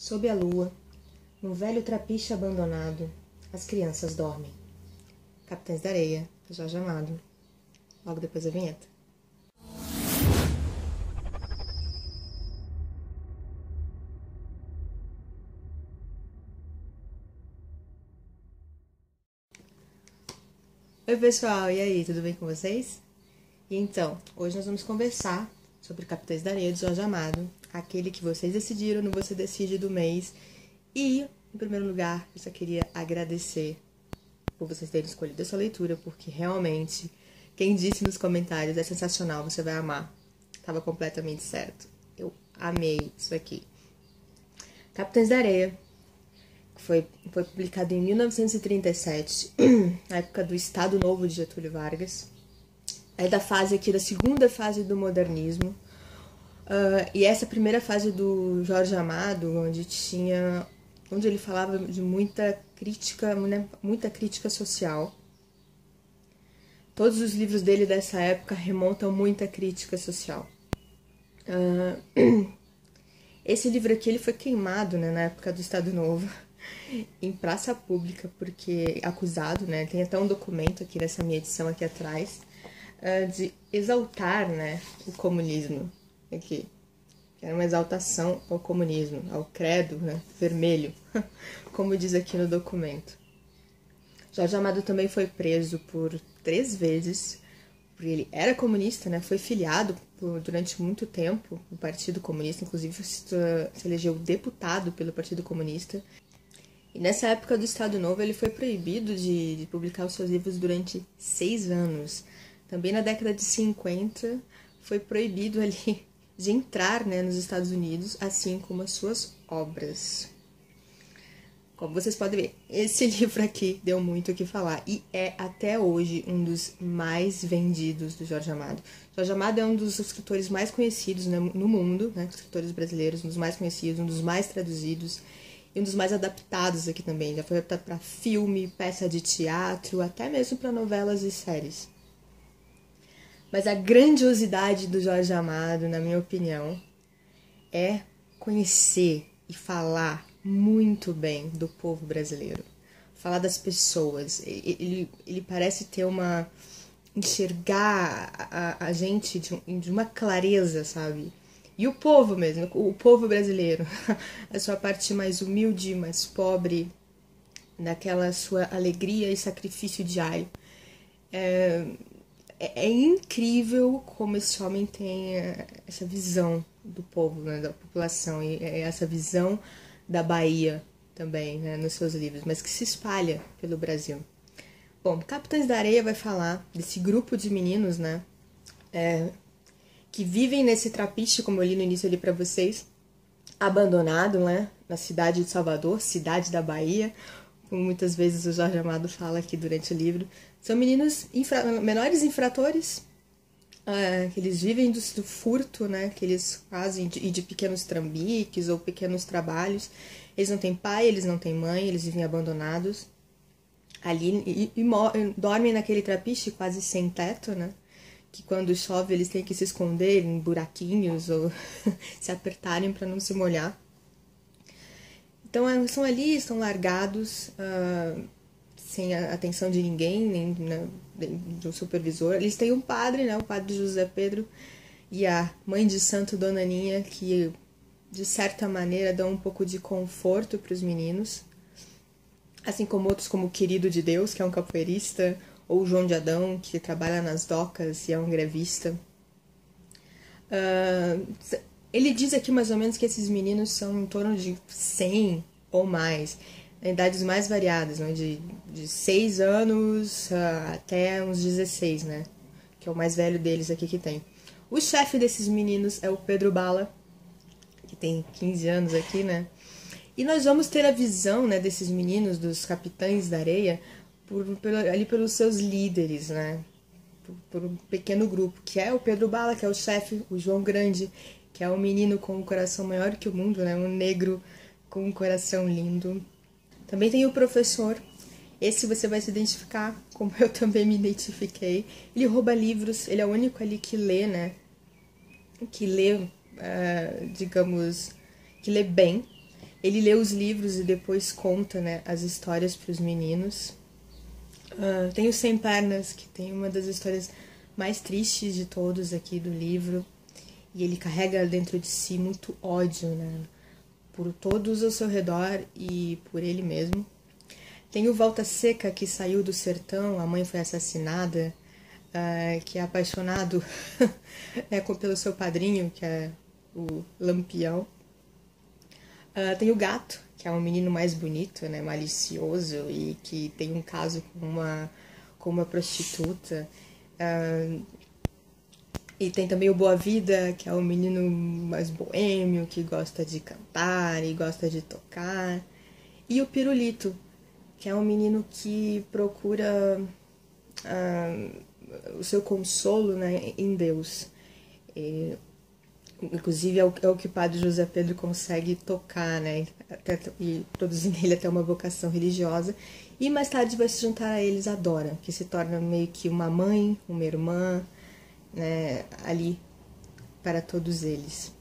Sob a lua, no velho trapiche abandonado, as crianças dormem. Capitães da Areia, Jorge Amado. Logo depois da vinheta. Oi pessoal, e aí, tudo bem com vocês? E então, hoje nós vamos conversar sobre Capitães da Areia de Jorge Amado, aquele que vocês decidiram no Você Decide do mês. E, em primeiro lugar, eu só queria agradecer por vocês terem escolhido essa leitura, porque realmente, quem disse nos comentários é sensacional, você vai amar. Estava completamente certo. Eu amei isso aqui. Capitães da Areia foi publicado em 1937, na época do Estado Novo de Getúlio Vargas. É da fase aqui, da segunda fase do modernismo. E essa primeira fase do Jorge Amado, onde ele falava de muita crítica social. Todos os livros dele dessa época remontam muita crítica social. Esse livro aqui ele foi queimado, né, na época do Estado Novo, em praça pública, porque acusado, né, tem até um documento aqui nessa minha edição aqui atrás, de exaltar, né, o comunismo aqui. Era uma exaltação ao comunismo, ao credo, né, vermelho, como diz aqui no documento. Jorge Amado também foi preso por 3 vezes, porque ele era comunista, né, foi filiado durante muito tempo no Partido Comunista, inclusive se elegeu deputado pelo Partido Comunista. E nessa época do Estado Novo ele foi proibido de publicar os seus livros durante 6 anos. Também na década de 50 foi proibido ali de entrar, né, nos Estados Unidos, assim como as suas obras. Como vocês podem ver, esse livro aqui deu muito o que falar e é até hoje um dos mais vendidos do Jorge Amado. Jorge Amado é um dos escritores mais conhecidos, né, no mundo, né, escritores brasileiros, um dos mais conhecidos, um dos mais traduzidos e um dos mais adaptados aqui também. Já foi adaptado para filme, peça de teatro, até mesmo para novelas e séries. Mas a grandiosidade do Jorge Amado, na minha opinião, é conhecer e falar muito bem do povo brasileiro. Falar das pessoas. Ele parece ter enxergar a gente de uma clareza, sabe? E o povo mesmo, o povo brasileiro. A sua parte mais humilde, mais pobre, naquela sua alegria e sacrifício diário. É incrível como esse homem tem essa visão do povo, né, da população, e essa visão da Bahia também, né, nos seus livros, mas que se espalha pelo Brasil. Bom, Capitães da Areia vai falar desse grupo de meninos, né, que vivem nesse trapiche, como eu li no início ali para vocês, abandonado, né, na cidade de Salvador, cidade da Bahia, como muitas vezes o Jorge Amado fala aqui durante o livro. São meninos menores infratores, que eles vivem do furto, né, que eles fazem de pequenos trambiques ou pequenos trabalhos. Eles não têm pai, eles não têm mãe, eles vivem abandonados ali e dormem naquele trapiche quase sem teto, né, que quando chove eles têm que se esconder em buraquinhos ou se apertarem para não se molhar. Então, são ali, estão largados, sem a atenção de ninguém, nem de um supervisor. Eles têm um padre, né, o padre José Pedro, e a mãe de santo, Dona Aninha, que, de certa maneira, dão um pouco de conforto para os meninos. Assim como outros, como o Querido de Deus, que é um capoeirista, ou o João de Adão, que trabalha nas docas e é um grevista. Ele diz aqui mais ou menos que esses meninos são em torno de 100 ou mais, em idades mais variadas, né? de 6 anos até uns 16, né? Que é o mais velho deles aqui que tem. O chefe desses meninos é o Pedro Bala, que tem 15 anos aqui, né? E nós vamos ter a visão, né, desses meninos, dos Capitães da Areia, ali pelos seus líderes, né? Por um pequeno grupo, que é o Pedro Bala, que é o chefe, o João Grande, que é um menino com um coração maior que o mundo, né? Um negro com um coração lindo. Também tem o professor. Esse você vai se identificar, como eu também me identifiquei. Ele rouba livros, ele é o único ali que lê, né? Que lê, digamos, que lê bem. Ele lê os livros e depois conta, né, as histórias para os meninos. Tem o Sem Pernas, que tem uma das histórias mais tristes de todos aqui do livro. E ele carrega dentro de si muito ódio, né, por todos ao seu redor e por ele mesmo. Tem o Volta Seca, que saiu do sertão, a mãe foi assassinada, que é apaixonado pelo seu padrinho, que é o Lampião. Tem o Gato, que é um menino mais bonito, né, malicioso e que tem um caso com uma prostituta. E tem também o Boa Vida, que é um menino mais boêmio, que gosta de cantar e gosta de tocar. E o Pirulito, que é um menino que procura o seu consolo, né, em Deus. Inclusive é o que o padre José Pedro consegue tocar, né, e produzir nele até uma vocação religiosa. E mais tarde vai se juntar a eles a Dora, que se torna meio que uma mãe, uma irmã, né, ali para todos eles.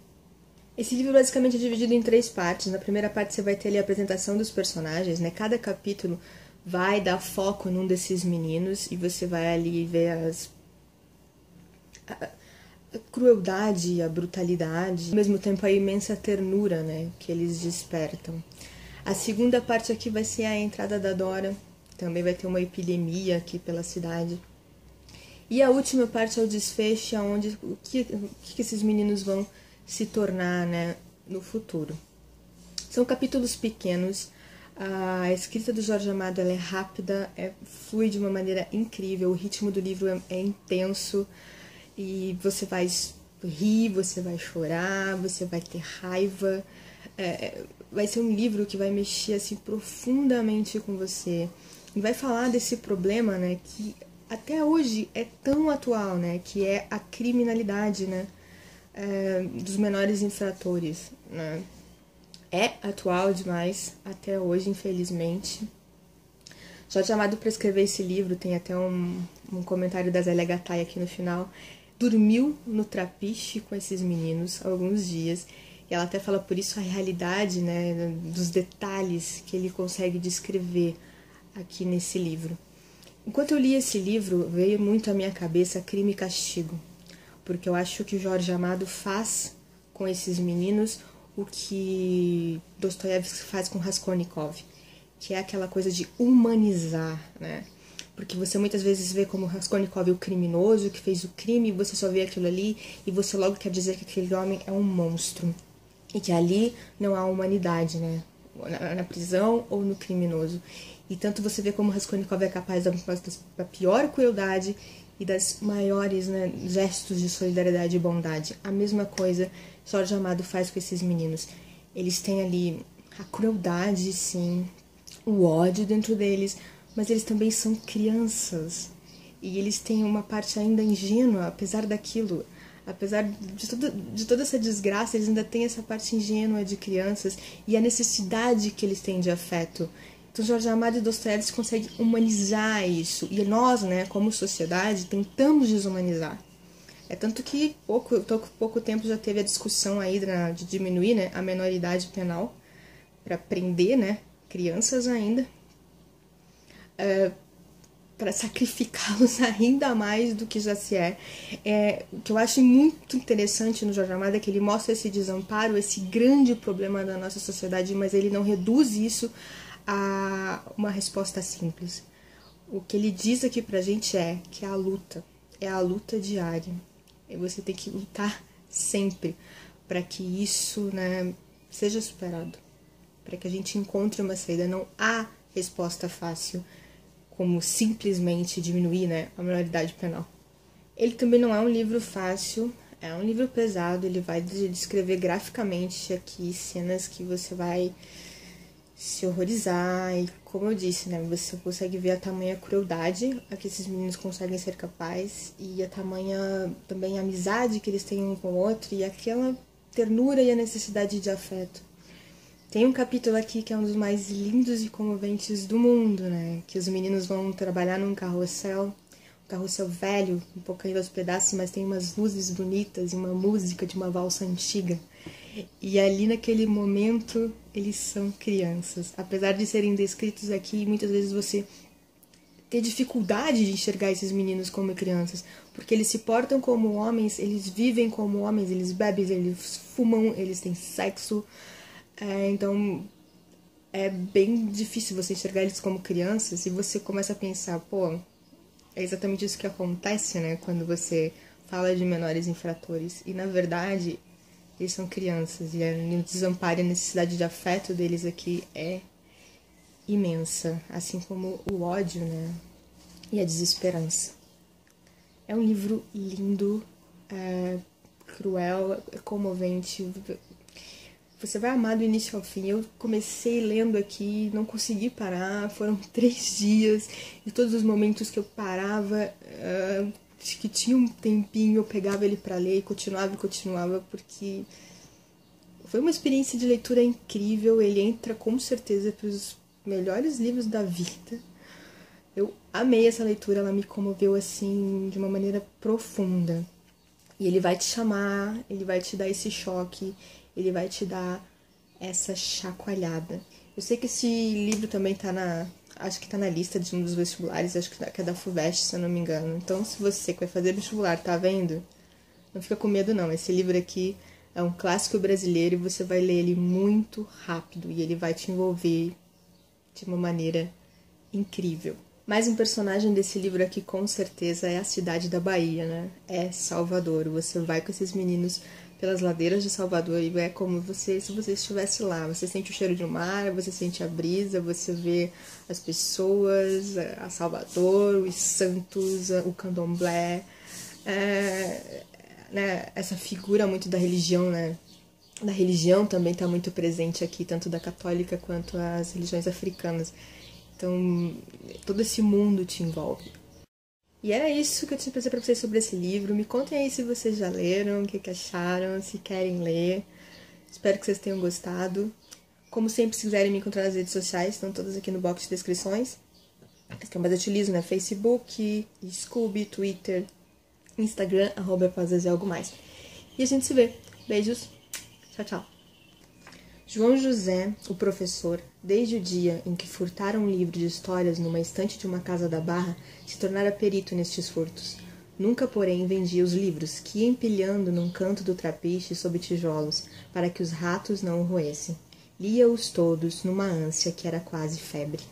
Esse livro basicamente é dividido em 3 partes. Na primeira parte você vai ter ali a apresentação dos personagens, né? Cada capítulo vai dar foco num desses meninos e você vai ali ver a crueldade, a brutalidade, ao mesmo tempo a imensa ternura, né, que eles despertam. A segunda parte aqui vai ser a entrada da Dora, também vai ter uma epidemia aqui pela cidade. E a última parte é o desfecho, onde o que esses meninos vão se tornar, né, no futuro. São capítulos pequenos, a escrita do Jorge Amado ela é rápida, flui de uma maneira incrível, o ritmo do livro é intenso e você vai rir, você vai chorar, você vai ter raiva. Vai ser um livro que vai mexer assim, profundamente com você e vai falar desse problema, né, que até hoje é tão atual, né, que é a criminalidade, né, dos menores infratores, né. É atual demais até hoje, infelizmente. Jorge Amado, para escrever esse livro, tem até um comentário da Zélia Gattai aqui no final, dormiu no trapiche com esses meninos alguns dias, e ela até fala por isso a realidade, né, dos detalhes que ele consegue descrever aqui nesse livro. Enquanto eu li esse livro, veio muito à minha cabeça Crime e Castigo, porque eu acho que o Jorge Amado faz com esses meninos o que Dostoiévski faz com Raskolnikov, que é aquela coisa de humanizar, né? Porque você muitas vezes vê como Raskolnikov o criminoso que fez o crime, você só vê aquilo ali e você logo quer dizer que aquele homem é um monstro e que ali não há humanidade, né? Na prisão ou no criminoso. E tanto você vê como Raskolnikov é capaz da pior crueldade e das maiores, né, gestos de solidariedade e bondade. A mesma coisa Jorge Amado faz com esses meninos. Eles têm ali a crueldade, sim, o ódio dentro deles, mas eles também são crianças. E eles têm uma parte ainda ingênua, apesar daquilo. Apesar de toda essa desgraça, eles ainda têm essa parte ingênua de crianças e a necessidade que eles têm de afeto. Então, Jorge Amado e Dostoiévski conseguem humanizar isso. E nós, né, como sociedade, tentamos desumanizar. É tanto que pouco tempo já teve a discussão aí de diminuir, né, a menoridade penal para prender, né, crianças ainda, para sacrificá-los ainda mais do que já se é. O que eu acho muito interessante no Jorge Amado é que ele mostra esse desamparo, esse grande problema da nossa sociedade, mas ele não reduz isso a uma resposta simples. O que ele diz aqui pra gente é que é a luta diária. E você tem que lutar sempre para que isso, né, seja superado, para que a gente encontre uma saída. Não há resposta fácil, como simplesmente diminuir, né, a maioridade penal. Ele também não é um livro fácil, é um livro pesado, ele vai descrever graficamente aqui cenas que você vai se horrorizar e, como eu disse, né, você consegue ver a tamanha crueldade a que esses meninos conseguem ser capazes e a tamanha também amizade que eles têm um com o outro e aquela ternura e a necessidade de afeto. Tem um capítulo aqui que é um dos mais lindos e comoventes do mundo, né, que os meninos vão trabalhar num carrossel velho, um pouco ainda aos pedaços, mas tem umas luzes bonitas e uma música de uma valsa antiga. E ali naquele momento eles são crianças. Apesar de serem descritos aqui, muitas vezes você ter dificuldade de enxergar esses meninos como crianças, porque eles se portam como homens, eles vivem como homens, eles bebem, eles fumam, eles têm sexo. Então é bem difícil você enxergar eles como crianças e você começa a pensar, pô, é exatamente isso que acontece, né, quando você fala de menores infratores. E na verdade, eles são crianças e o desamparo e a necessidade de afeto deles aqui é imensa, assim como o ódio, né, e a desesperança. É um livro lindo, cruel, comovente. Você vai amar do início ao fim. Eu comecei lendo aqui, não consegui parar, foram 3 dias, e todos os momentos que eu parava, que tinha um tempinho, eu pegava ele para ler e continuava, porque foi uma experiência de leitura incrível. Ele entra com certeza para os melhores livros da vida. Eu amei essa leitura, ela me comoveu assim de uma maneira profunda. E ele vai te chamar, ele vai te dar esse choque, ele vai te dar essa chacoalhada. Eu sei que esse livro também acho que tá na lista de um dos vestibulares, acho que é da FUVEST, se eu não me engano. Então, se você que vai fazer vestibular tá vendo, não fica com medo não. Esse livro aqui é um clássico brasileiro e você vai ler ele muito rápido e ele vai te envolver de uma maneira incrível. Mais um personagem desse livro aqui com certeza é a cidade da Bahia, né? É Salvador. Você vai com esses meninos pelas ladeiras de Salvador e é como se você estivesse lá. Você sente o cheiro de mar, você sente a brisa, você vê as pessoas, a Salvador, os santos, o candomblé, né? Essa figura muito da religião, né? Da religião também está muito presente aqui, tanto da católica quanto as religiões africanas. Então, todo esse mundo te envolve. E era isso que eu tinha pra dizer pra vocês sobre esse livro. Me contem aí se vocês já leram, o que acharam, se querem ler. Espero que vocês tenham gostado. Como sempre, se quiserem me encontrar nas redes sociais, estão todas aqui no box de descrições. As que eu mais utilizo, né? Facebook, Scooby, Twitter, Instagram, @algo mais. E a gente se vê. Beijos. Tchau, tchau. João José, o professor, desde o dia em que furtara um livro de histórias numa estante de uma casa da Barra, se tornara perito nestes furtos. Nunca, porém, vendia os livros, que ia empilhando num canto do trapiche sob tijolos, para que os ratos não o roessem. Lia-os todos, numa ânsia que era quase febre.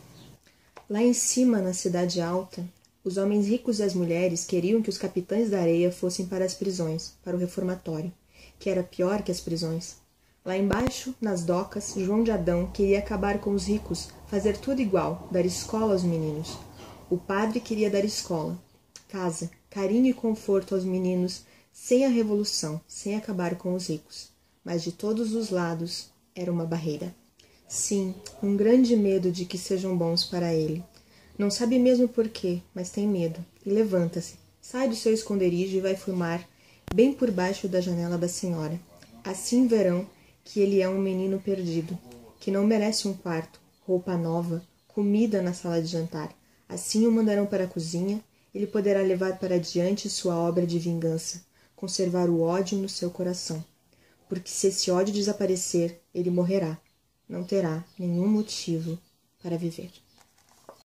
Lá em cima, na cidade alta, os homens ricos e as mulheres queriam que os capitães da areia fossem para as prisões, para o reformatório, que era pior que as prisões. Lá embaixo, nas docas, João de Adão queria acabar com os ricos, fazer tudo igual, dar escola aos meninos. O padre queria dar escola, casa, carinho e conforto aos meninos, sem a revolução, sem acabar com os ricos. Mas de todos os lados era uma barreira. Sim, um grande medo de que sejam bons para ele. Não sabe mesmo por quê, mas tem medo, e levanta-se, sai do seu esconderijo e vai fumar, bem por baixo da janela da senhora. Assim verão que ele é um menino perdido, que não merece um quarto, roupa nova, comida na sala de jantar. Assim o mandarão para a cozinha, ele poderá levar para diante sua obra de vingança, conservar o ódio no seu coração. Porque se esse ódio desaparecer, ele morrerá, não terá nenhum motivo para viver.